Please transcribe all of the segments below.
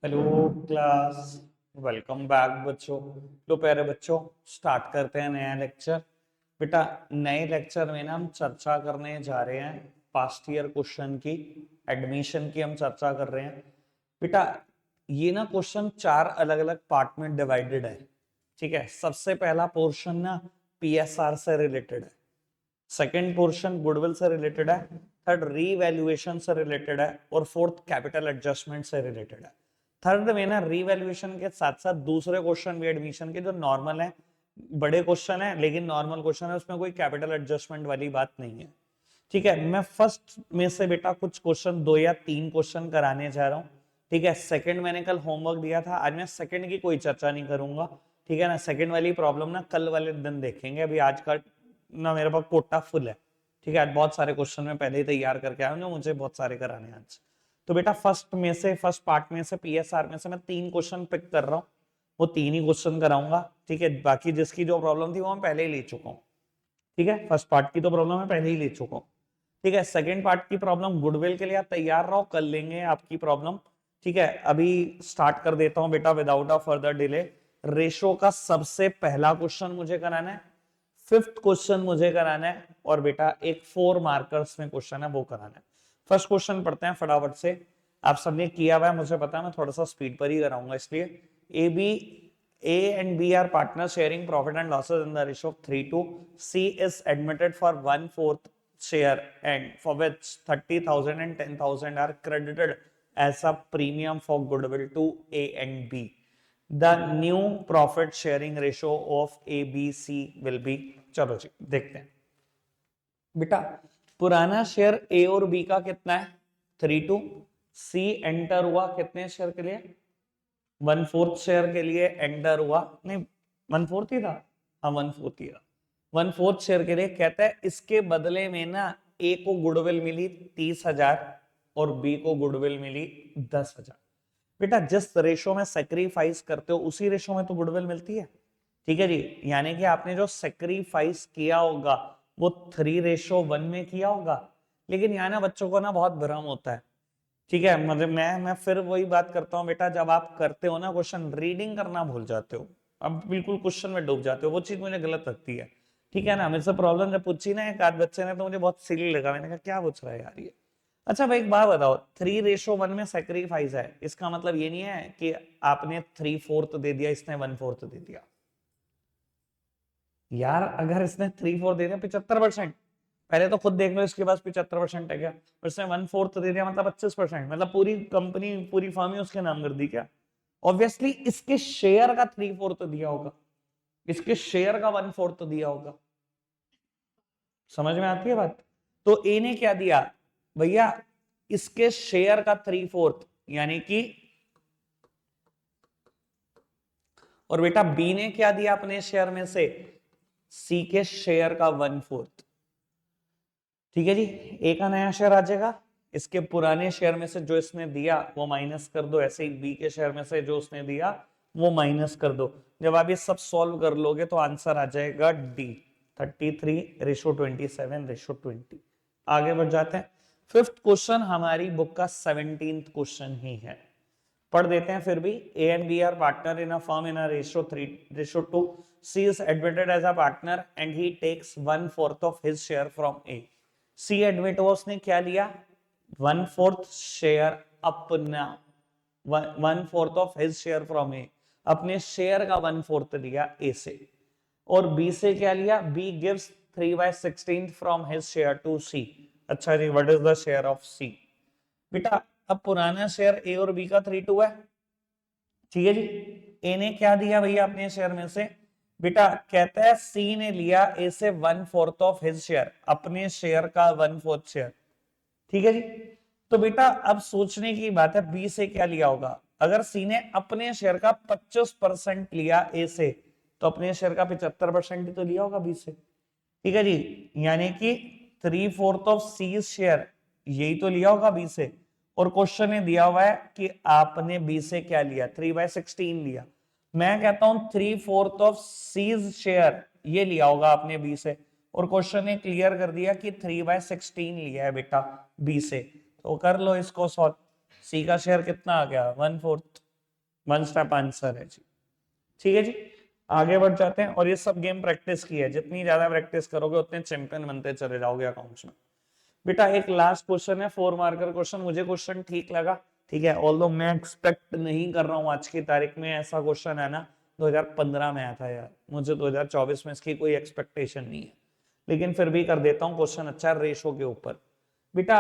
Hello class. Welcome back बच्चों। तो प्यारे बच्चों, स्टार्ट करते हैं नया लेक्चर। बेटा, नए लेक्चर में ना हम चर्चा करने जा रहे हैं पास्ट ईयर क्वेश्चन की, एडमिशन की हम चर्चा कर रहे हैं। बेटा, ये ना क्वेश्चन चार अलग अलग पार्ट में डिवाइडेड है। ठीक है, सबसे पहला पोर्शन ना पीएसआर से रिलेटेड है, सेकेंड पोर्शन गुडविल से रिलेटेड है, थर्ड रीवैल्यूएशन से रिलेटेड है और फोर्थ कैपिटल एडजस्टमेंट से रिलेटेड है। थर्ड में ना रीवैल्यूएशन के साथ साथ दूसरे क्वेश्चन भी एडमिशन के जो नॉर्मल है, बड़े क्वेश्चन है लेकिन नॉर्मल क्वेश्चन है, उसमें कोई कैपिटल एडजस्टमेंट वाली बात नहीं है। ठीक है, मैं फर्स्ट में से बेटा कुछ क्वेश्चन, 2 या 3 क्वेश्चन कराने जा रहा हूँ। ठीक है, सेकंड मैंने कल होमवर्क दिया था, आज मैं सेकंड की कोई चर्चा नहीं करूंगा। ठीक है ना, सेकंड वाली प्रॉब्लम ना कल वाले दिन देखेंगे, अभी आज का ना मेरे पास कोटा फुल है। ठीक है, आज बहुत सारे क्वेश्चन मैं पहले ही तैयार करके आया हूँ, मुझे बहुत सारे कराने हैं आज। तो बेटा फर्स्ट पार्ट में से पीएसआर में से मैं 3 क्वेश्चन पिक कर रहा हूँ, वो 3 ही क्वेश्चन कराऊंगा। ठीक है, बाकी जिसकी जो प्रॉब्लम थी वो मैं पहले ही ले चुका हूँ। ठीक है, फर्स्ट पार्ट की तो प्रॉब्लम मैं पहले ही ले चुका हूँ। ठीक है, सेकंड पार्ट की प्रॉब्लम गुडविल के लिए आप तैयार रहो, कर लेंगे आपकी प्रॉब्लम। ठीक है, अभी स्टार्ट कर देता हूं बेटा without a further delay. Ratio का सबसे पहला क्वेश्चन मुझे कराना है, फिफ्थ क्वेश्चन मुझे कराना है और बेटा एक 4 मार्कर्स में क्वेश्चन है वो कराना है। फर्स्ट क्वेश्चन पढ़ते हैं फटाफट से। आप सबने किया हुआ है मुझे पता है, मैं थोड़ा सा स्पीड पर ही कराऊंगा इसलिए। A and B are partners sharing profit and losses in the ratio of 3:2. C is admitted for 1/4 share and for which 30,000 and 10,000 are credited as a premium for goodwill to A and B. The new profit sharing ratio of ABC will be, चलो जी देखते हैं। बेटा, पुराना share ए और B का कितना है? 3:2। सी enter हुआ कितने शेयर के लिए? 1/4 शेयर के लिए एंटर हुआ, नहीं 1/4 ही था, हाँ 1/4 ही था। 1/4 शेयर के लिए कहता है इसके बदले में ना ए को गुडविल मिली 30,000 और बी को गुडविल मिली 10,000। बेटा, जिस रेशो में सेक्रीफाइस करते हो उसी रेशो में तो गुडविल मिलती है। ठीक है जी, यानी कि आपने जो सेक्रीफाइस किया होगा वो 3:1 में किया होगा। लेकिन यहाँ ना बच्चों को ना बहुत भ्रम होता है। ठीक है, मतलब मैं फिर वही बात करता हूँ बेटा, जब आप करते हो ना क्वेश्चन, रीडिंग करना भूल जाते हो, अब बिल्कुल क्वेश्चन में डूब जाते हो, वो चीज मुझे गलत लगती है। ठीक है ना, मेरे से प्रॉब्लम जब पूछी ना एक आध बच्चे ने तो मुझे बहुत सिली लगा, मैंने कहा क्या पूछ रहा है यार ये। अच्छा भाई एक बात बताओ, 3:1 में सेक्रीफाइस है, इसका मतलब ये नहीं है कि आपने 3/4 दे दिया, इसने 1/4 दे दिया। यार अगर इसने 3/4 दे दिया 75%, पहले तो खुद देख लो इसके पास 75% है क्या, फिर से 1/4 दे दिया मतलब 25%, मतलब पूरी कंपनी पूरी फर्म ही उसके नाम कर दी क्या? ऑब्वियसली इसके शेयर का 3/4 दिया होगा, इसके शेयर का 1/4 दिया होगा। समझ में आती है बात? तो ए ने क्या दिया भैया, इसके शेयर का 3/4 यानी कि, और बेटा बी ने क्या दिया अपने शेयर में से, सी के शेयर का 1/4। ठीक है जी, ए का नया शेयर आ जाएगा, इसके पुराने शेयर में से जो इसने दिया वो माइनस कर दो, ऐसे ही बी के शेयर में से जो उसने दिया वो माइनस कर दो। जब आप ये सब सॉल्व कर लोगे तो आंसर आ जाएगा डी, 33:27:20। आगे बढ़ जाते हैं। फिफ्थ क्वेश्चन हमारी बुक का 17th क्वेश्चन ही है, पढ़ देते हैं फिर भी। A and B are partner in a firm in a ratio 3:2. C is admitted as a partner and he takes 1/4 of his share from A. C admit हुआ, उसने क्या लिया? 1/4 शेयर अपना, 1/4 of his share from A, अपने share का 1/4 लिया ए से। और बी से क्या लिया? B gives 3/16 from his share to C. अच्छा जी, what is the share of C? बेटा अब पुराना शेयर ए और बी का 3:2 है। ठीक है जी, ए ने क्या दिया भैया अपने शेयर में से? बेटा कहता है सी ने लिया ए से 1/4 ऑफ हिज शेयर, अपने शेयर का 1/4 शेयर। ठीक है जी, तो बेटा अब सोचने की बात है बी से क्या लिया होगा। अगर सी ने अपने शेयर का 25% लिया ए से, तो अपने शेयर का 75% ही तो लिया होगा बी से। ठीक है जी, यानी कि 3/4 ऑफ सी शेयर यही तो लिया होगा बी से। और क्वेश्चन में दिया हुआ है कि आपने बी से क्या लिया? 3/16 लिया। मैं कहता हूं 3/4 ऑफ सी शेयर ये लिया होगा आपने बी से, और क्वेश्चन ने क्लियर कर दिया कि 3/16 लिया है बेटा बी से। तो कर लो इसको सॉल्व। सी का शेयर कितना आ गया? 1/4। वन स्टेप आंसर है जी। ठीक है जी, आगे बढ़ जाते हैं। और ये सब गेम प्रैक्टिस की है, जितनी ज्यादा प्रैक्टिस करोगे उतने चैंपियन बनते चले जाओगे अकाउंट्स में। बेटा एक लास्ट क्वेश्चन है, 4 मार्कर क्वेश्चन। मुझे क्वेश्चन ठीक लगा, ठीक है, ऑल्दो मैं एक्सपेक्ट नहीं कर रहा हूँ आज की तारीख में ऐसा क्वेश्चन है ना, 2015 में आया था यार, मुझे 2024 में इसकी कोई एक्सपेक्टेशन नहीं है, लेकिन फिर भी कर देता हूँ क्वेश्चन अच्छा रेशो के ऊपर। बेटा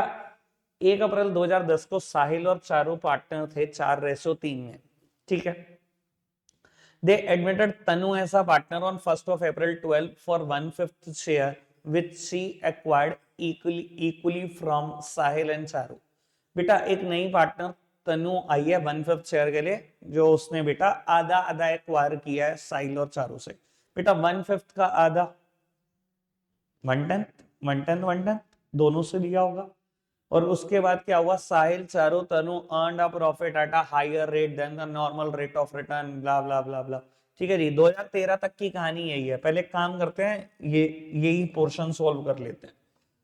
1 अप्रैल 2010 को साहिल और चारू पार्टनर थे 4:3 में, ठीक है। They admitted Tanu as a partner on 1st of April 12 for 1/5 share, which she acquired equally from Sahil and Charu. बेटा एक नई पार्टनर तनु आई है 1/5 शेयर के लिए, जो उसने बेटा आधा आधा एक्वायर किया है साहिल और चारू से। बेटा 1/5 का आधा 1/10, 1/10, 1/10 दोनों से लिया होगा। और उसके बाद क्या हुआ, Sahil Charu Tanu earned a profit at a higher rate than the normal rate of return, blah blah blah blah. ठीक है जी, 2013 तक की कहानी यही है। पहले काम करते हैं, यही पोर्शन सॉल्व कर लेते हैं।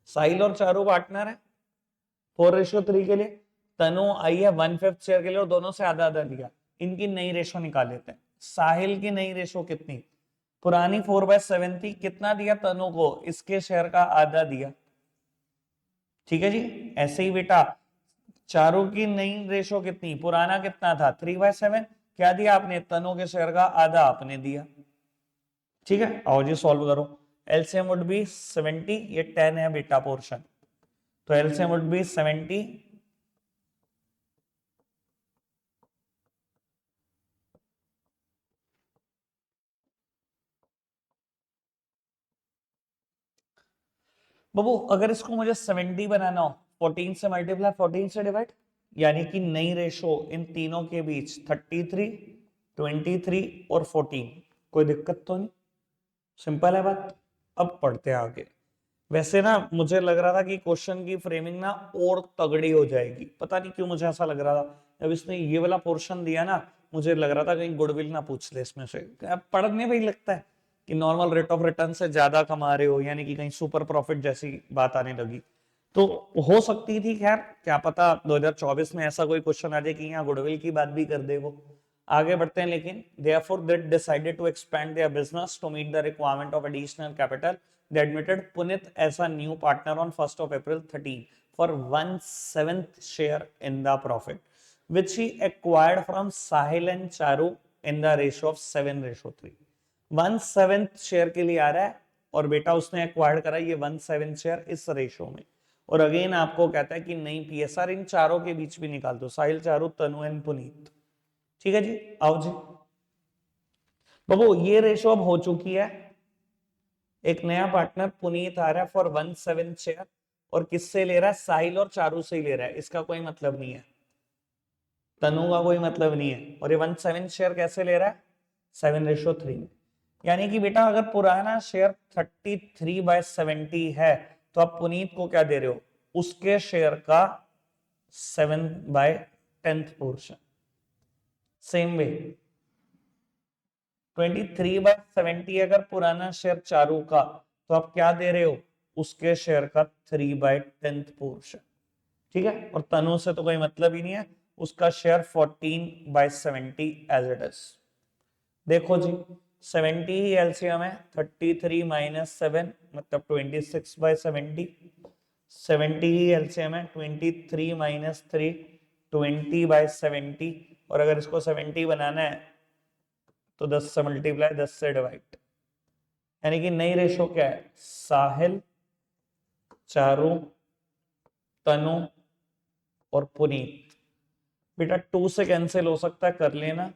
साहिल और चारू पार्टनर है 4:3 के लिए, तनु आई है 1/5 शेयर के लिए और दोनों से आधा आधा लिया। इनकी नई रेशो निकाल लेते हैं। साहिल की नई रेशो कितनी, पुरानी 4/7 थी, कितना दिया तनु को, इसके शेयर का आधा दिया। ठीक है जी, ऐसे ही बेटा चारों की नई रेशो कितनी, पुराना कितना था 3/7, क्या दिया आपने, तनु के शेयर का आधा आपने दिया। ठीक है, आओ जी सॉल्व करो। एलसीएम वुड बी 70, ये 10 है बेटा पोर्शन, तो एलसीएम वुड बी 70 बाबू। अगर इसको मुझे 70 बनाना हो, 14 से मल्टीप्लाई 14 से डिवाइड, यानी कि नई रेशो इन तीनों के बीच 33, 23 और 14। कोई दिक्कत तो नहीं, सिंपल है बात। अब पढ़ते हैं आगे। वैसे ना मुझे लग रहा था कि क्वेश्चन की फ्रेमिंग ना और तगड़ी हो जाएगी, पता नहीं क्यों मुझे ऐसा लग रहा था। जब इसने ये वाला पोर्शन दिया ना, मुझे लग रहा था कहीं गुडविल ना पूछ ले इसमें से। पढ़ने में ही लगता है कि नॉर्मल रेट ऑफ रिटर्न से ज्यादा कमा रहे हो, यानी कि कहीं सुपर प्रॉफिट जैसी बात आने लगी। तो हो सकती थी, खैर क्या पता 2024 में ऐसा कोई क्वेश्चन आ जाए कि यहाँ गुडविल की बात भी कर दे वो। आगे बढ़ते हैं। लेकिन therefore they decided to expand their business to meet the requirement of additional capital. They admitted Punit as a new partner on 1st of April 13 for 1/7 share in the profit, which he acquired from Sahil and Charu in the ratio of 7:3. 1/7 share के लिए आ रहा है और बेटा उसने acquired करा ये 1/7 share इस रेशो में। और अगेन आपको कहता है कि नई पीएसआर इन चारों के बीच भी निकाल दो, साहिल, चारू, तनु एंड पुनीत। ठीक है जी, आओ जी बाबू, ये रेशो अब हो चुकी है। एक नया पार्टनर पुनीत आ रहा है फॉर 1/7 शेयर, और किससे ले रहा है, साहिल और चारू से ही ले रहा है। इसका कोई मतलब नहीं है, तनु का कोई मतलब नहीं है। और ये 1/7 शेयर कैसे ले रहा है, 7:3 में। यानी कि बेटा अगर पुराना शेयर 33/70 है, तो आप पुनीत को क्या दे रहे हो, उसके शेयर का 7/10 पोर्शन। सेम वे 23/70 अगर पुराना शेयर चारू का, तो आप क्या दे रहे हो, उसके शेयर का 3/10 पोर्शन। ठीक है, और तनु से तो कोई मतलब ही नहीं है, उसका शेयर 14/70 एज इट इज। देखो जी 70 ही एलसीएम है, 33 - 7 मतलब 26/70। 70 ही एलसीएम है, 23 - 3 20/70। और अगर इसको 70 बनाना है तो 10 से मल्टीप्लाई, 10 से डिवाइड। यानी कि नई रेशो क्या है, साहिल, चारू, तनु और पुनीत। बेटा 2 से कैंसिल हो सकता है, कर लेना।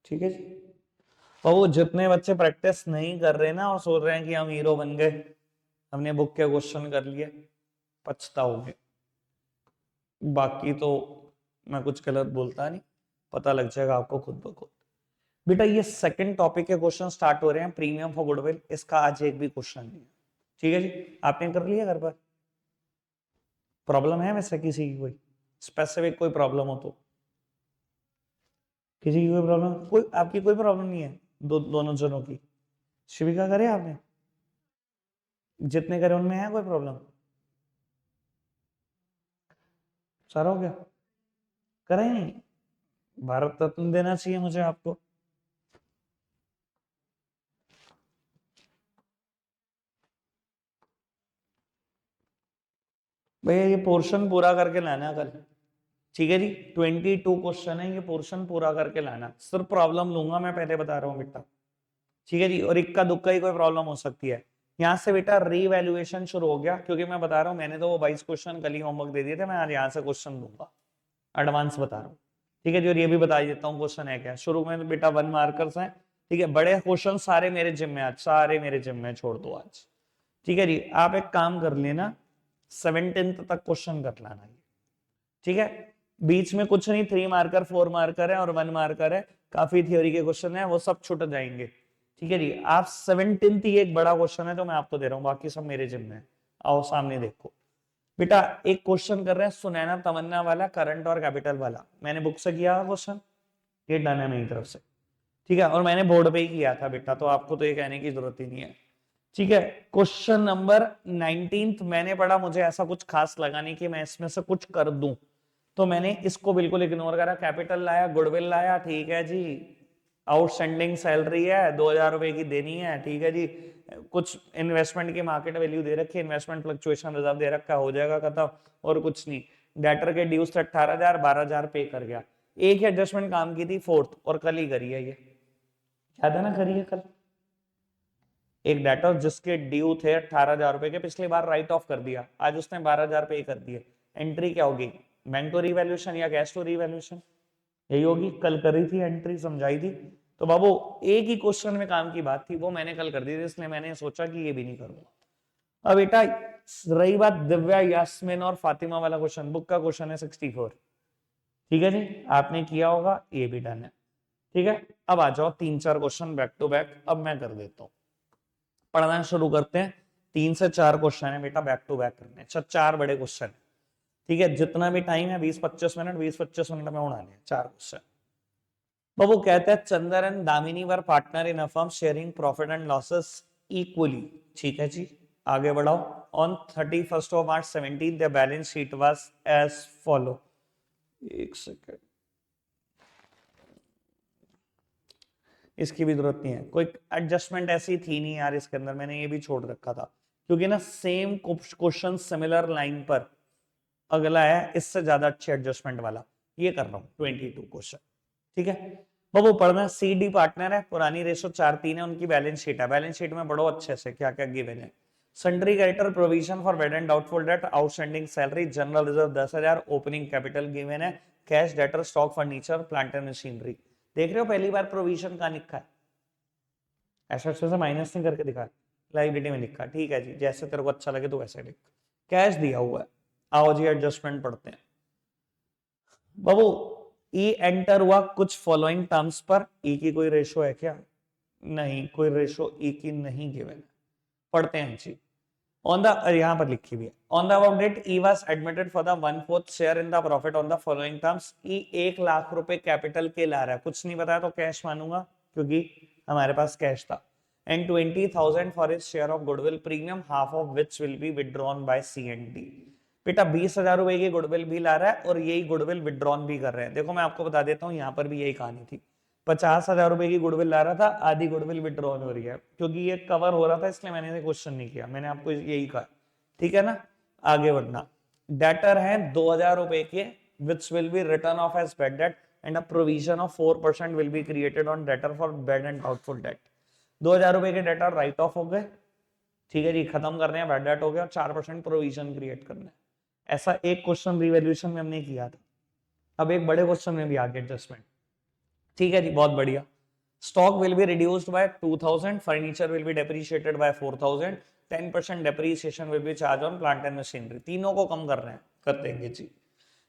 ठीक है जी, और वो जितने बच्चे प्रैक्टिस नहीं कर रहे ना और सोच रहे हैं कि हम हीरो बन गए, हमने बुक के क्वेश्चन कर लिए, पछताओगे। बाकी तो मैं कुछ गलत बोलता नहीं, पता लग जाएगा आपको खुद ब खुद। बेटा ये सेकंड टॉपिक के क्वेश्चन स्टार्ट हो रहे हैं, प्रीमियम फॉर गुडविल। इसका आज एक भी क्वेश्चन नहीं है। ठीक है जी, आपने कर लिया घर पर। प्रॉब्लम है वैसे किसी की, कोई स्पेसिफिक कोई प्रॉब्लम हो तो, किसी की कोई प्रॉब्लम, कोई आपकी कोई प्रॉब्लम नहीं है, दोनों जनों की। शिविका करे आपने, जितने करे उनमें है कोई प्रॉब्लम। सारा हो गया, करें नहीं, भारत रत्न देना चाहिए मुझे आपको। भैया ये पोर्शन पूरा करके लाना कल, ठीक है जी। 22 क्वेश्चन है, ये पोर्शन पूरा करके लाना, सिर्फ प्रॉब्लम लूंगा मैं, पहले बता रहा हूँ बेटा, ठीक है जी। और इक्का दुक्का ही कोई प्रॉब्लम हो सकती है। यहाँ से बेटा रीवैल्यूएशन शुरू हो गया, क्योंकि मैं बता रहा हूँ मैंने तो वो 22 क्वेश्चन कल ही होमवर्क दे दिए थे, मैं आज यहाँ से क्वेश्चन दूंगा, एडवांस बता रहा हूँ, ठीक है जी। और ये भी बता देता हूँ क्वेश्चन है क्या, शुरू में बेटा 1 मार्कर्स हैं, ठीक है। बड़े क्वेश्चन सारे मेरे जिम में, आज सारे मेरे जिम में छोड़ दो आज, ठीक है जी। आप एक काम कर लेना, 17th तक क्वेश्चन कर लाना, ठीक है। बीच में कुछ नहीं, 3 मार्कर 4 मार्कर है और 1 मार्कर है, काफी थ्योरी के क्वेश्चन है, वो सब छूट जाएंगे, ठीक है जी। आप 17th ही एक बड़ा क्वेश्चन है जो मैं आपको दे रहा हूँ, बाकी सब मेरे जिम में। आओ सामने देखो बेटा, एक क्वेश्चन कर रहे हैं सुनैना तमन्ना वाला, करंट और कैपिटल वाला, मैंने बुक से किया क्वेश्चन, ये डन है मेरी तरफ से, ठीक है। और मैंने बोर्ड पे ही किया था बेटा, तो आपको तो ये कहने की जरूरत ही नहीं है, ठीक है। क्वेश्चन नंबर 19 मैंने पढ़ा, मुझे ऐसा कुछ खास लगा नहीं कि मैं इसमें से कुछ कर दूं, तो मैंने इसको बिल्कुल इग्नोर करा। कैपिटल लाया, गुडविल लाया, ठीक है जी। आउटस्टैंडिंग सैलरी है, 2,000 रुपए की देनी है, ठीक है जी। कुछ इन्वेस्टमेंट की मार्केट वैल्यू दे रखी है, इन्वेस्टमेंट फ्लक्चुएशन रिजर्व दे रखा है, हो जाएगा खत्म, और कुछ नहीं। डेटर के ड्यूज थे 18,000, 12,000 पे कर गया। एक ही एडजस्टमेंट काम की थी, 4th, और कल ही करी है ये, याद है ना, करी है कल। एक डेटर जिसके ड्यू थे 18,000 रुपए के, पिछली बार राइट ऑफ कर दिया, आज उसने 12,000 पे कर दिए, एंट्री क्या होगी, बैंक टू रीवैल्यूएशन या कैश टू रीवैल्यूएशन, यही होगी। कल करी थी एंट्री, समझाई थी। तो बाबू एक ही क्वेश्चन में काम की बात थी, वो मैंने कल कर दी थी, इसलिए मैंने सोचा कि ये भी नहीं करूंगा। अब बेटा रही बात दिव्या, यास्मिन और फातिमा वाला क्वेश्चन, बुक का क्वेश्चन है 64, ठीक है जी, आपने किया होगा, ये भी डन है, ठीक है। अब आ जाओ 3-4 क्वेश्चन बैक टू बैक, अब मैं कर देता हूँ, पढ़ना शुरू करते हैं। 3 से 4 क्वेश्चन है बेटा, बैक टू बैक करने, 4 बड़े क्वेश्चन, ठीक है। जितना भी टाइम है 20-25 मिनट, 20-25 मिनट में उड़ाने 4 क्वेश्चन। बाबू कहते हैं Chandar and Damini were partner in a firm sharing profit and losses equally, ठीक है जी। आगे बढ़ाओ। On 31st of March 17 the balance sheet was as follow, एक सेकेंड, इसकी भी जरूरत नहीं है, कोई एडजस्टमेंट ऐसी थी नहीं यार इसके अंदर, मैंने ये भी छोड़ रखा था, क्योंकि ना सेम क्वेश्चन सिमिलर लाइन पर अगला है इससे ज्यादा अच्छे एडजस्टमेंट वाला, ये कर रहा हूँ 22 क्वेश्चन, ठीक है। बाबू पढ़ना, सी डी पार्टनर है, पुरानी रेशो 4:3 है, उनकी बैलेंस शीट है, बैलेंस शीट में पढ़ो अच्छे से क्या क्या गिवन है। Sundry creditor, provision for bad and doubtful debt, outstanding salary, general reserve 10,000, opening capital given है, cash, debtor, stock, furniture, plant and machinery. देख रहे हो पहली बार प्रोविजन का लिखा है, एसेट्स से माइनस नहीं करके दिखा, लाइबिलिटी में लिखा, ठीक है जी, जैसे तेरे को अच्छा लगे तो वैसे लिख। कैश दिया हुआ है, आओ जी एडजस्टमेंट पढ़ते हैं। बाबू ई एंटर हुआ कुछ फॉलोइंग टर्म्स पर, ई की कोई रेशो है क्या, नहीं, कोई रेशो ई की नहीं गिवन है, पढ़ते हैं जी। ऑन द, यहां पर लिखी हुई है, on the about date he was admitted for the 1/4 share in the profit on the following terms, he 1,00,000 रुपए कैपिटल के ला रहा है, कुछ नहीं बताया तो कैश मानूंगा क्योंकि हमारे पास कैश था, and 20,000 for his share of goodwill premium, half of which will be withdrawn by C and D. बेटा 20,000 रुपए की गुडविल भी ला रहा है और यही गुडविल विड्रॉन भी कर रहे हैं, देखो मैं आपको बता देता हूँ, यहाँ पर भी यही कहानी थी, 50,000 रुपए की गुडविल ला रहा था, आधी गुडविल विड्रॉन हो रही है, क्योंकि ये कवर हो रहा था इसलिए मैंने क्वेश्चन नहीं किया, मैंने आपको यही कहा, ठीक है ना। आगे बढ़ना, डेटर है 2,000 रुपए के, which will be written off as bad debt and a provision of 4% will be created on debtor for bad and doubtful debt। 2,000 रुपए के डेटर राइट ऑफ हो गए, ठीक है जी, खत्म कर रहे हैं, बैड डेट हो गया, 4% प्रोविजन क्रिएट करना है। ऐसा एक क्वेश्चन रिवैल्यूएशन में हमने किया था, अब एक बड़े क्वेश्चन में भी आ गया एडजस्टमेंट, ठीक है जी, बहुत बढ़िया। Stock will be reduced by 2,000, furniture will be depreciated by 4,000, 10% depreciation will be charge on plant and machinery, तीनों को कम कर रहे हैं, कर देंगे जी।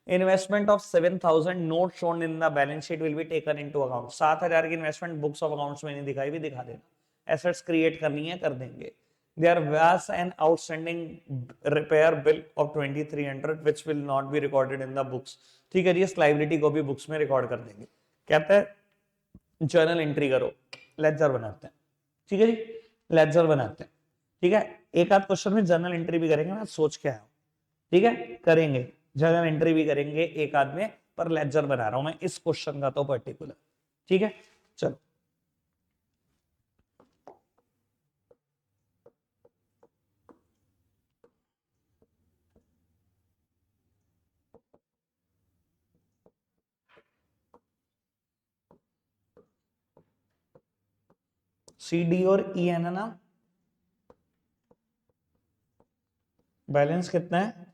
Investment of 7,000 not shown in the balance sheet will be taken into account, 7,000 की इन्वेस्टमेंट बुक्स ऑफ अकाउंट्स में नहीं दिखाई, भी दिखा देना। एसेट्स क्रिएट करनी है, कर देंगे। There was an outstanding repair bill of 2,300 which will not be recorded in the books, ठीक है जी, इस लायबिलिटी को भी बुक्स में रिकॉर्ड कर देंगे। कहते हैं जर्नल एंट्री करो, लेजर बनाते हैं, ठीक है जी, लेजर बनाते हैं, ठीक है। एक आध क्वेश्चन में जर्नल एंट्री भी करेंगे, मैं सोच के आया हूं, ठीक है, करेंगे। जर्नल एंट्री भी करेंगे एक आध में, पर लेजर बना रहा हूं मैं इस क्वेश्चन का तो पर्टिकुलर। ठीक है, चलो सी डी और ई है ना, बैलेंस कितना है?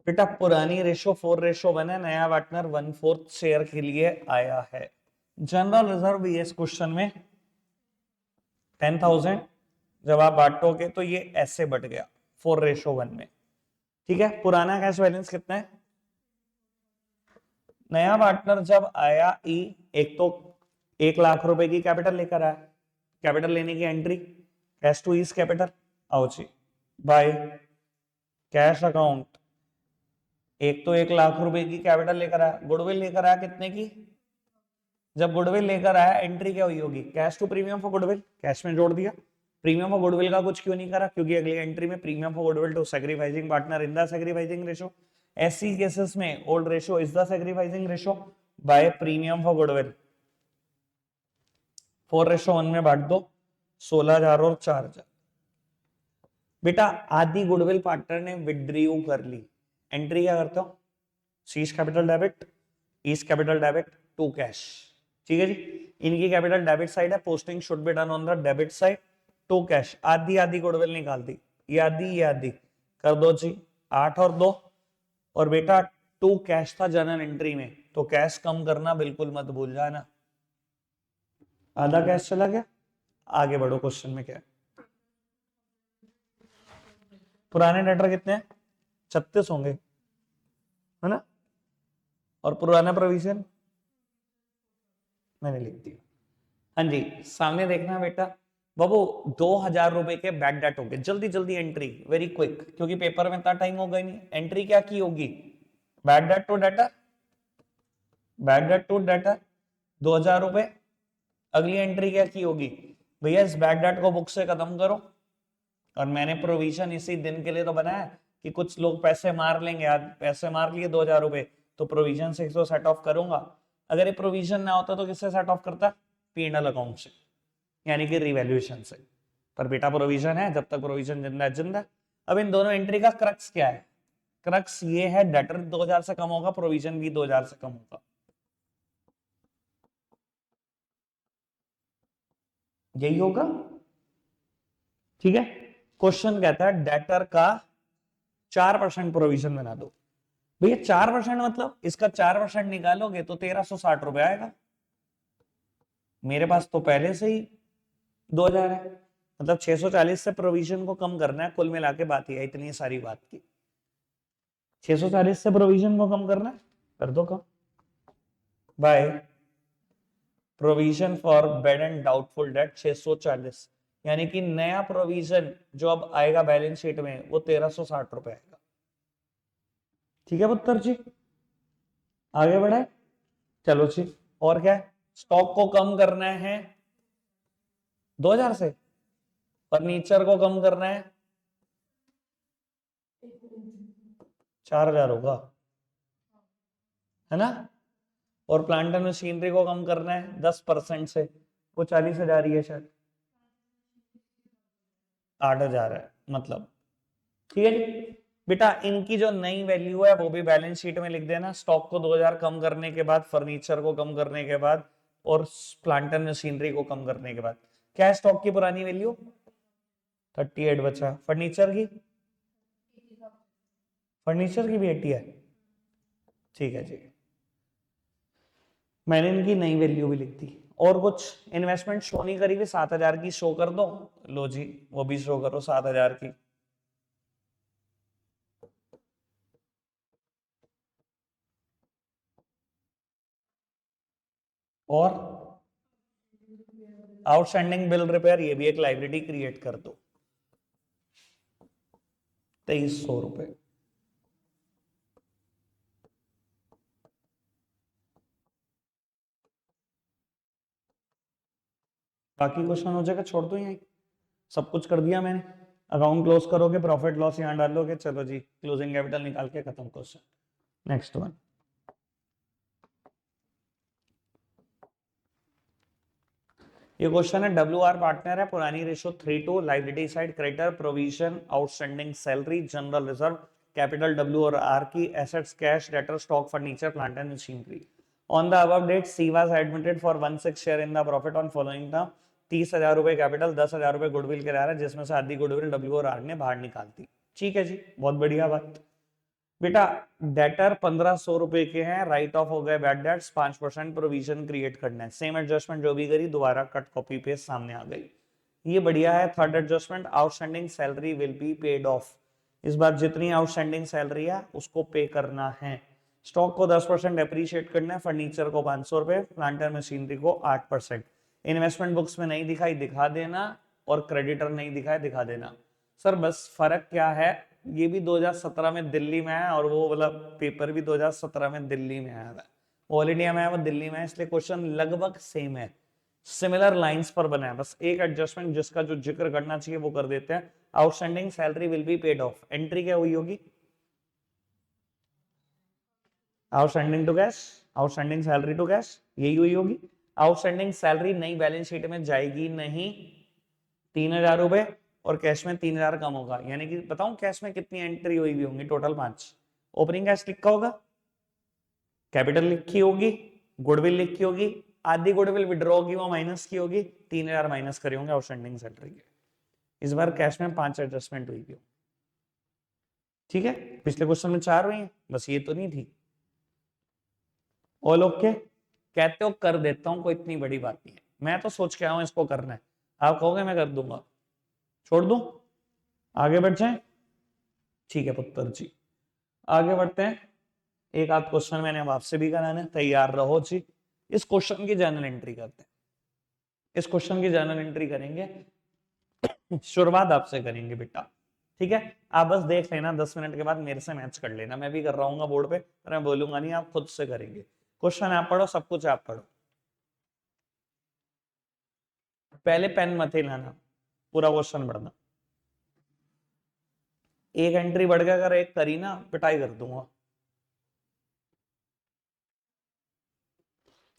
बेटा पुरानी रेशो 4:1 है, नया पार्टनर 1/4 शेयर के लिए आया है। जनरल रिजर्व भी है इस क्वेश्चन में 10,000, जब आप बांटोगे तो ये ऐसे बढ़ गया 4:1 में। ठीक है, पुराना कैश बैलेंस कितना है? नया पार्टनर जब आया ई, एक तो 1 लाख रुपए की कैपिटल लेकर आया, कैपिटल लेने की entry cash to E's capital, आओ जी बाय कैश अकाउंट। एक तो 1 लाख रुपए की कैपिटल लेकर आया, गुडविल लेकर आया कितने की? जब गुडविल लेकर आया एंट्री क्या हुई होगी? Cash to premium for goodwill, cash में जोड़ दिया। प्रीमियम फॉर गुडविल का कुछ क्यों नहीं करा? क्योंकि अगली एंट्री में premium for goodwill to sacrificing partner in the sacrificing ratio. ऐसी केसेस में old ratio is the sacrificing ratio by premium for goodwill. 4:1 में बांट दो, 16,000 और 4,000। बेटा आधी गुडविल पार्टनर ने विड्रॉ कर ली, एंट्री क्या करते हो? C's capital debit, E's capital debit to cash. ठीक है जी, इनकी कैपिटल डेबिट साइड है, posting should be done on the debit side to cash. आधी आधी गुडविल निकाल दी, ये आधी कर दो जी, 8 और 2। और बेटा टू कैश था जनरल एंट्री में, तो कैश कम करना बिल्कुल मत भूल जाना। आधा कैश चला गया, आगे बढ़ो क्वेश्चन में क्या है। पुराने डेटर कितने हैं? 36 होंगे, है ना? और पुराना प्रोविजन मैंने लिख दिया। हाँ जी, सामने देखना बेटा बाबू, 2,000 रुपए के बैड डेट हो गए, जल्दी जल्दी एंट्री, वेरी क्विक, क्योंकि पेपर में इतना टाइम होगा ही नहीं। एंट्री क्या की होगी? Bad debt to debtor, bad debt to debtor 2,000 रुपए। अगली एंट्री क्या की होगी? भैया इस बैड डेट को बुक से खत्म करो। और मैंने प्रोविजन इसी दिन के लिए तो बनाया कि कुछ लोग पैसे मार लेंगे, आज पैसे मार लिए 2,000 रुपए, तो प्रोविजन से इसको सेट ऑफ करूंगा। अगर ये प्रोविजन ना होता तो किससे सेट ऑफ करता? पी&एल अकाउंट से, यानी कि रिवैल्यूएशन से। पर बेटा प्रोविजन है, जब तक प्रोविजन जिंदा है जिंदा। अब इन दोनों एंट्री का क्रक्स क्या है? क्रक्स ये है, डेटर 2,000 से कम होगा, प्रोविजन भी 2,000 से कम होगा। यही होगा। ठीक है, क्वेश्चन कहता है डेटर का 4% प्रोविजन बना दो। भैया 4% मतलब इसका 4% निकालोगे तो 1,360 रुपए आएगा। मेरे पास तो पहले से ही 2,000 है, मतलब 640 से प्रोविजन को कम करना है। कुल मिला के बात ही है, इतनी सारी बात की 640 से प्रोविजन को कम करना है, कर दो come by provision for bad and doubtful date 640, यानी कि नया प्रोविजन जो अब आएगा बैलेंस शीट में वो 1,360 रुपए आएगा। ठीक है पुत्र जी, आगे बढ़े, चलो जी। और क्या है? स्टॉक को कम करना है 2,000 से, फर्नीचर को कम करना है 4,000 होगा, है ना? और प्लांट एंड मशीनरी को कम करना है 10% से, वो 40,000 ही है शायद, 8,000 है मतलब। ठीक है जी बेटा, इनकी जो नई वैल्यू है वो भी बैलेंस शीट में लिख देना। स्टॉक को 2,000 कम करने के बाद, फर्नीचर को कम करने के बाद, और प्लांट एंड मशीनरी को कम करने के बाद, क्या है स्टॉक की पुरानी वैल्यू? 38 बचा। फर्नीचर की, फर्नीचर की भी 80 है। ठीक है जी, मैंने इनकी नई वैल्यू भी लिख दी। और कुछ इन्वेस्टमेंट शो नहीं करी हुई, 7,000 की शो कर दो। लो जी, वो भी शो करो 7,000 की। और आउटस्टैंडिंग बिल रिपेयर, ये भी एक लाइब्रेरी क्रिएट कर दो, 2,300 रुपए। बाकी क्वेश्चन हो जाएगा, छोड़ दो यहीं, सब कुछ कर दिया मैंने। अकाउंट क्लोज करोगे, प्रॉफिट लॉस यहां डालोगे, चलो जी क्लोजिंग कैपिटल निकाल के खत्म क्वेश्चन। नेक्स्ट वन, ये क्वेश्चन है डब्ल्यू आर पार्टनर है, पुरानी ratio 3:2, liability side creditor, provision, outstanding salary, general reserve, capital W और आर की, assets cash, debtor, stock, furniture, plant and machinery. On the above date C was admitted for 1/6 share in the profit on following term. 30,000 रुपए capital, 10,000 रुपए goodwill के रहा है, जिसमें से आधी गुडविल डब्ल्यू और आर ने बाहर निकाल दी। ठीक है जी, बहुत बढ़िया बात। बेटा डेटर 1500 रुपए के हैं, राइट ऑफ हो गए बैड डेट्स, 5% प्रोविजन क्रिएट करना है, सेम एडजस्टमेंट जो भी करी दोबारा कट कॉपी पेस्ट सामने आ गई। ये बढ़िया है। Third adjustment, outstanding salary will be paid of. इस बार जितनी आउटस्टैंडिंग सैलरी है उसको पे करना है। स्टॉक को 10% डेप्रीशिएट करना है, फर्नीचर को 500 रुपए, प्लांटर मशीनरी को 8%। इन्वेस्टमेंट बुक्स में नहीं दिखाई दिखा देना, और क्रेडिटर नहीं दिखाए दिखा देना। सर बस फर्क क्या है, ये भी 2017 में दिल्ली में है और वो वाला पेपर भी 2017 में दिल्ली में आया था। ऑल इंडिया में है, वो दिल्ली में है, इसलिए क्वेश्चन लगभग सेम है, सिमिलर लाइंस पर बना है। बस एक एडजस्टमेंट जिसका जो जिक्र करना चाहिए वो कर देते हैं। Outstanding salary will be paid off, entry क्या हुई होगी, outstanding to cash, outstanding salary to cash, यही हुई होगी। आउटस्टैंडिंग सैलरी नई बैलेंस शीट में जाएगी नहीं, 3,000 रुपए, और कैश में 3,000 कम होगा, यानी कि बताऊं कैश में कितनी एंट्री हुई भी होंगी, टोटल 5। ओपनिंग कैश लिखा होगा, कैपिटल लिखी होगी, गुडविल लिखी होगी, आधी गुडविल विड्रॉ की वो माइनस की होगी, 3,000 माइनस करे होंगे आउटस्टैंडिंग सैलरी के। इस बार कैश में 5 एडजस्टमेंट हुई भी। ठीक है, पिछले क्वेश्चन में 4 हुई है, बस ये तो नहीं थी। ऑल ओके, कहते हो कर देता हूं, कोई इतनी बड़ी बात नहीं है, मैं तो सोच के आया हूं इसको करना है, आप कहोगे मैं कर दूंगा, छोड़ दूं, आगे बढ़ जाए। ठीक है पुत्र जी, आगे बढ़ते हैं। एक आध क्वेश्चन मैंने अब आपसे भी कराना है, तैयार रहो जी। इस क्वेश्चन की जर्नल एंट्री करते हैं, इस क्वेश्चन की जर्नल एंट्री करेंगे, शुरुआत आपसे करेंगे बेटा। ठीक है, आप बस देख लेना, 10 मिनट के बाद मेरे से मैच कर लेना, मैं भी कर रहा हूँ बोर्ड पे, पर मैं बोलूंगा नहीं, आप खुद से करेंगे। क्वेश्चन आप पढ़ो, सब कुछ आप पढ़ो, पहले पेन मत हिलाना, पूरा क्वेश्चन पढ़ना। एक एंट्री बढ़ गया, अगर एक करी ना पिटाई कर दूंगा।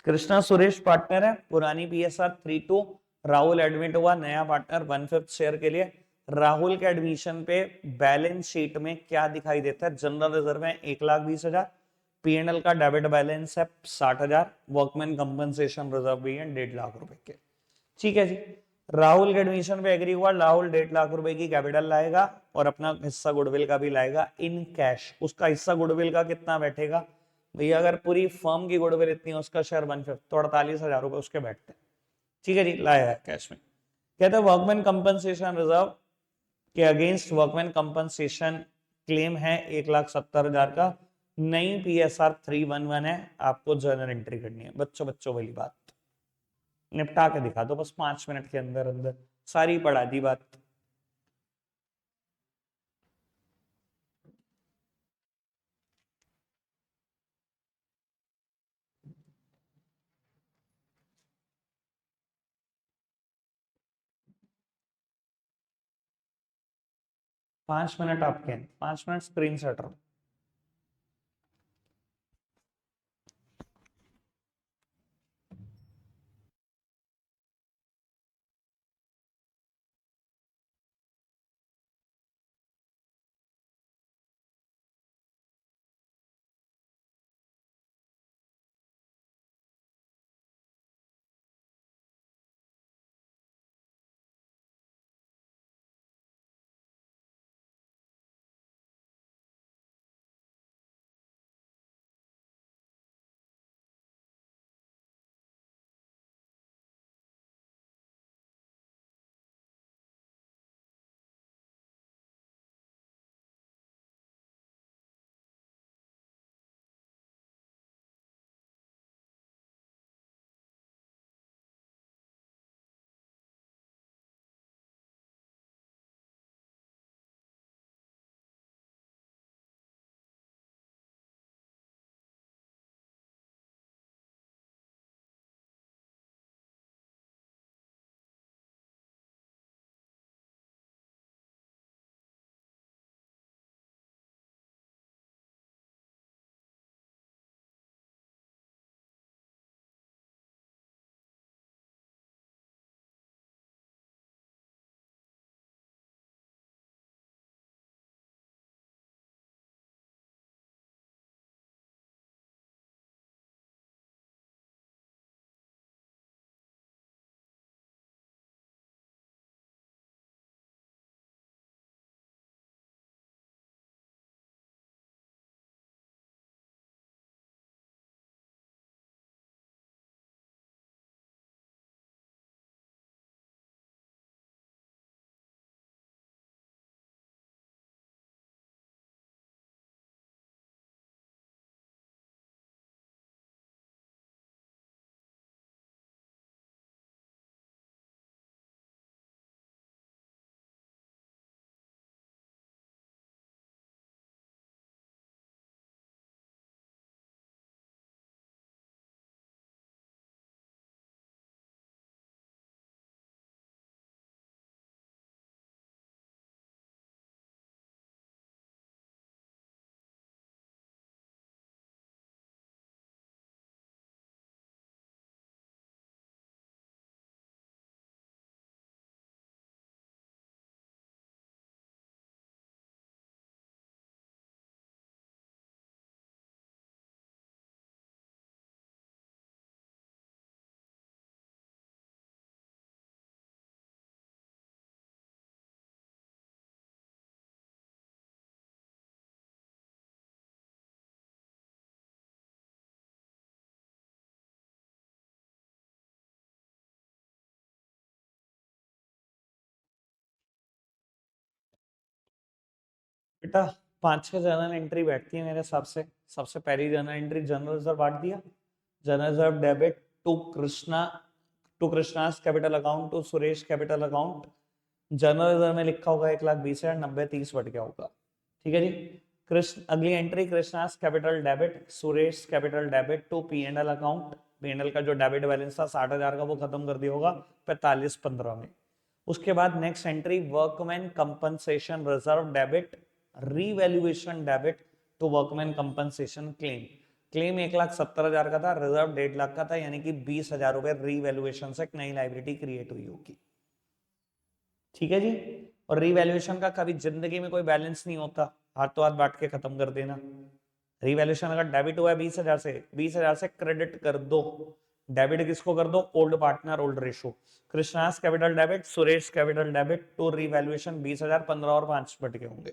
कृष्णा सुरेश पार्टनर है, पुरानी पीएसआर 3:2, राहुल एडमिट हुआ, नया पार्टनर 1/5 शेयर के लिए। राहुल के एडमिशन पे बैलेंस शीट में क्या दिखाई देता है, जनरल रिजर्व है 1,20,000, पीएनएल का डेबिट बैलेंस है 60,000, वर्कमैन कंपनसेशन रिजर्व भी है 1.5 लाख रुपए के। ठीक है जी, राहुल के एडमिशन पे एग्री हुआ, राहुल 1.5 लाख रुपए की कैपिटल लाएगा और अपना हिस्सा गुडविल का भी लाएगा इन कैश। उसका हिस्सा गुडविल का कितना बैठेगा भैया, अगर पूरी फर्म की गुडविल इतनी है, उसका शेयर 1/5 तो 48,000 रुपए उसके बैठते हैं। ठीक है जी, लाया है कैश में। कहते हैं वर्कमैन कंपनसेशन रिजर्व के अगेंस्ट वर्कमैन कंपनसेशन क्लेम है 1,70,000 का, नई पीएसआर 311 है, आपको जर्नल एंट्री करनी है। बच्चों बच्चों वाली बात निपटा के दिखा दो बस 5 मिनट के अंदर अंदर, सारी पढ़ा दी बात। पांच मिनट आपके, 5 मिनट स्क्रीन शॉट। बेटा 5-6 जर्नल एंट्री बैठती है मेरे हिसाब से। सबसे पहली जर्नल एंट्री जनरल रिजर्व बांट दिया, general reserve debit to Krishna's capital account to Suresh capital account. General reserve में लिखा होगा 1,20,000, 90-30 बढ़ गया होगा। ठीक है जी। कृष्ण अगली entry Krishna's capital debit Suresh capital debit to P&L account. P&L का जो डेबिट बैलेंस था 60,000 का वो खत्म कर दिया होगा 45-15 में। उसके बाद next entry workman compensation reserve debit revaluation debit to workman compensation claim. Claim 1,70,000 का था, रिजर्व 1.5 लाख का था, यानी कि 20,000 रुपए रीवैल्यूएशन से एक नई लाइबिलिटी क्रिएट हुई होगी। ठीक है जी। और रीवैल्यूएशन का कभी जिंदगी में कोई बैलेंस नहीं होता, हाथों हाथ बांट के खत्म कर देना। रीवैल्यूएशन अगर डेबिट हुआ है 20,000 से, 20,000 से क्रेडिट कर दो। डेबिट किसको कर दो? Old partner old ratio. Krishna's capital debit Suresh capital debit to revaluation 20,000, 15 और 5 बट के होंगे।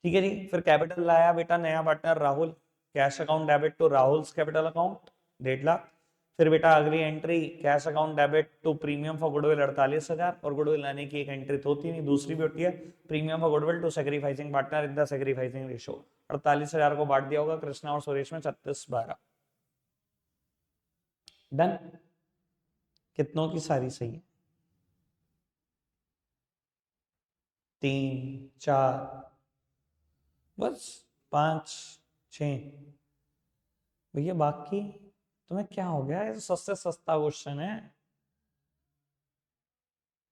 ठीक है जी। फिर कैपिटल लाया बेटा नया partner Rahul, cash account debit to Rahul capital account 1.5 lakh. फिर बेटा अगली entry cash account debit to premium for goodwill 48,000, और गुडविल लाने की एक एंट्री तो होती नहीं, दूसरी भी होती है premium for goodwill to sacrificing partner in the sacrificing ratio. 48,000 को बांट दिया होगा कृष्णा और सुरेश में 36-12। डन। कितनों की सारी सही है? 3, 4, बस 5, 6। भैया बाकी तुम्हें क्या हो गया? ये सबसे सस्ता क्वेश्चन है,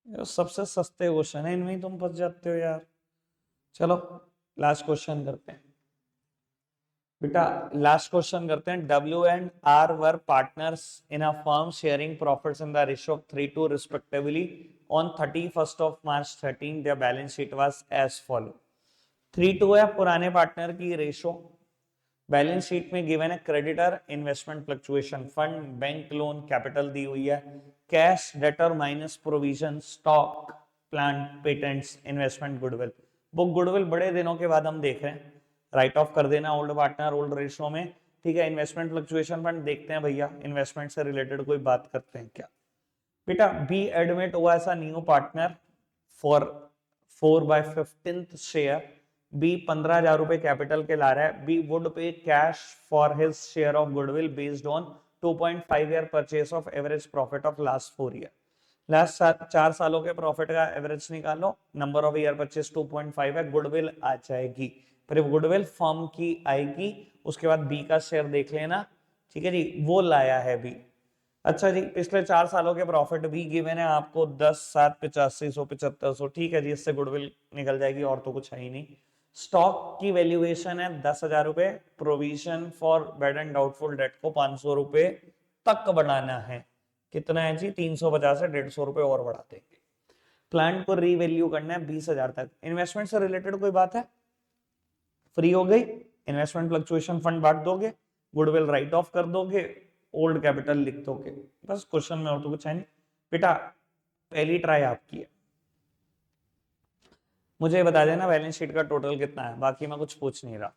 ये सबसे सस्ते क्वेश्चन है, इनमें ही तुम फंस जाते हो यार। चलो लास्ट क्वेश्चन करते हैं बेटा, लास्ट क्वेश्चन करते हैं। W&R were partners in a firm sharing profits in the ratio of 3:2 respectively on 31st of March 13 their balance sheet was as follow। 3:2 है पुराने पार्टनर की रेशो। बैलेंस शीट में given है creditor investment fluctuation fund bank loan capital दी हुई है, cash debtor minus provision stock plant patents investment goodwill. Book goodwill बड़े दिनों के बाद हम देख रहे हैं, राइट ऑफ कर देना ओल्ड पार्टनर ओल्ड रेशो में। ठीक है। इन्वेस्टमेंट फ्लक्चुएशन फंड देखते हैं भैया, इन्वेस्टमेंट से रिलेटेड कोई बात करते हैं क्या? बेटा बी एडमिट हुआ ऐसा new partner for 4/15 share. B 15,000 रुपए कैपिटल के ला रहा है। B would pay cash for his share of goodwill based on 2.5 year purchase of average profit of last 4 year. Last 4 सालों के प्रॉफिट का एवरेज निकालो, नंबर ऑफ ईयर परचेस 2.5 है, गुडविल आ जाएगी। फिर गुडविल फर्म की आएगी, उसके बाद बी का शेयर देख लेना। ठीक है जी, वो लाया है बी। अच्छा जी, पिछले 4 सालों के प्रॉफिट भी गिवन है आपको 10, 7, 85, 100, 7500। ठीक है जी, इससे गुडविल निकल जाएगी, और तो कुछ है ही नहीं। स्टॉक की वैल्यूएशन है 10,000 रुपए। Provision for bad and doubtful date को 500 रुपए तक बढ़ाना है। कितना है जी? 350 से 150 रुपए और बढ़ा देंगे। प्लांट को रीवैल्यू करना है 20,000 तक। इन्वेस्टमेंट से रिलेटेड कोई बात है? फ्री हो गई। इन्वेस्टमेंट फ्लक्चुएशन फंड बांट दोगे, गुडविल राइट ऑफ कर दोगे, ओल्ड कैपिटल लिख दोगे, बस क्वेश्चन में और तो कुछ है नहीं। बेटा पहली ट्राई आपकी है, मुझे बता देना बैलेंस शीट का टोटल कितना है, बाकी मैं कुछ पूछ नहीं रहा।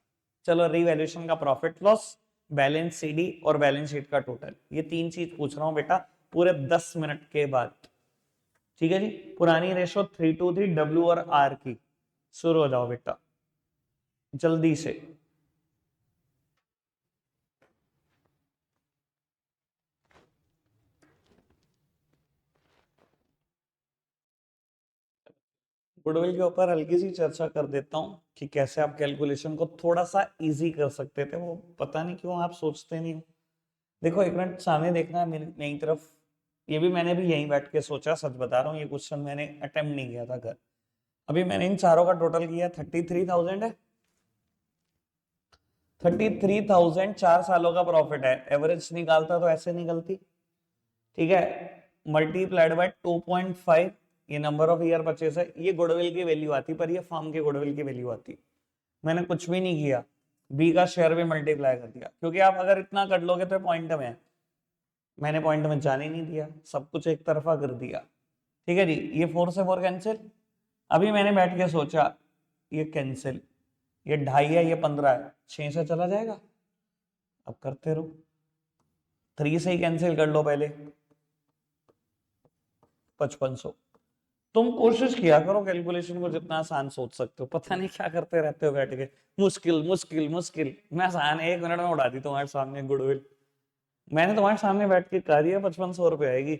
चलो रीवैल्यूएशन का प्रॉफिट लॉस, बैलेंस सीडी और बैलेंस शीट का टोटल, ये 3 चीज पूछ रहा हूं बेटा पूरे 10 मिनट के बाद। ठीक है जी। पुरानी रेशो 3:2 थी डब्ल्यू और आर की। शुरू हो जाओ बेटा जल्दी से। गुडविल के ऊपर हल्की सी चर्चा कर देता हूं कि कैसे आप कैलकुलेशन को थोड़ा सा इजी कर सकते थे, वो पता नहीं क्यों आप सोचते नहीं हो। देखो एक मिनट सामने देखना है मेरी तरफ, ये भी मैंने भी यहीं बैठ के सोचा, सच बता रहा हूँ, ये क्वेश्चन मैंने अटेम्प्ट नहीं किया था घर। अभी मैंने इन चारों का टोटल किया 33,000 है। 33,000 4 सालों का प्रॉफिट है, एवरेज निकालता तो ऐसे निकलती। ठीक है, मल्टीप्लाइड बाय 2.5, ये नंबर ऑफ ईयर परचेस है, ये गुडविल की वैल्यू आती, पर ये फर्म के गुडविल की वैल्यू आती। मैंने कुछ भी नहीं किया, बी का शेयर भी मल्टीप्लाई कर दिया, क्योंकि आप अगर इतना कर लोगे तो पॉइंट में है। मैंने पॉइंट में जाने नहीं दिया, सब कुछ एक तरफा कर दिया। ठीक है जी, ये 4 से 4 कैंसिल। अभी मैंने बैठ के सोचा ये कैंसिल, ये 2.5 है, ये 15 है, 6 से चला जाएगा। अब करते रहो, 3 से ही कैंसिल कर लो पहले, 5500। तुम कोशिश किया करो कैलकुलेशन को जितना आसान सोच सकते हो, पता नहीं क्या करते रहते हो बैठ के, मुश्किल मुश्किल मुश्किल। मैं आसान 1 मिनट में उड़ा दी तुम्हारे सामने गुडविल। मैंने तुम्हारे सामने बैठ के कह दिया 5500 रुपये आएगी।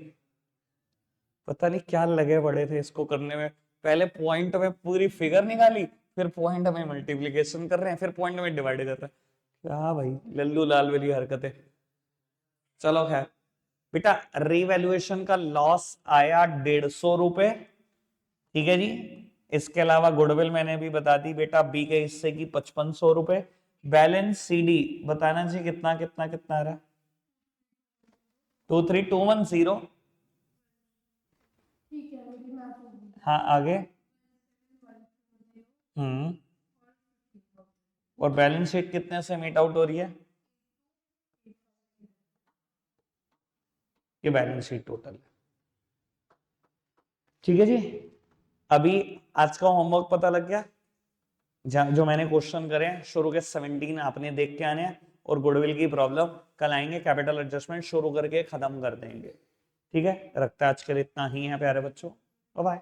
पता नहीं क्या लगे पड़े थे इसको करने में, पहले पॉइंट में पूरी फिगर निकाली, फिर पॉइंट में मल्टीप्लीकेशन कर रहे हैं, फिर पॉइंट में डिवाइड कर रहे हैं। क्या भाई लल्लू लाल वाली हरकतें। चलो खैर बेटा, रिवैल्यूएशन का लॉस आया 150 रुपए, ठीक है जी। इसके अलावा गुडविल मैंने भी बता दी बेटा, बी के हिस्से की 5500 रुपए। बैलेंस सीडी बताना जी कितना कितना कितना आ रहा है? 23210। हाँ आगे। हम्म। और बैलेंस शीट कितने से मीट आउट हो रही है? ये बैलेंस शीट टोटल है, ठीक है जी। अभी आज का होमवर्क पता लग गया, जो मैंने क्वेश्चन करे हैं शुरू के 17 आपने देख के आने हैं, और गुडविल की प्रॉब्लम कल आएंगे, कैपिटल एडजस्टमेंट शुरू करके खत्म कर देंगे, ठीक है। रखते हैं आज के लिए इतना ही है प्यारे बच्चों, बाय बाय।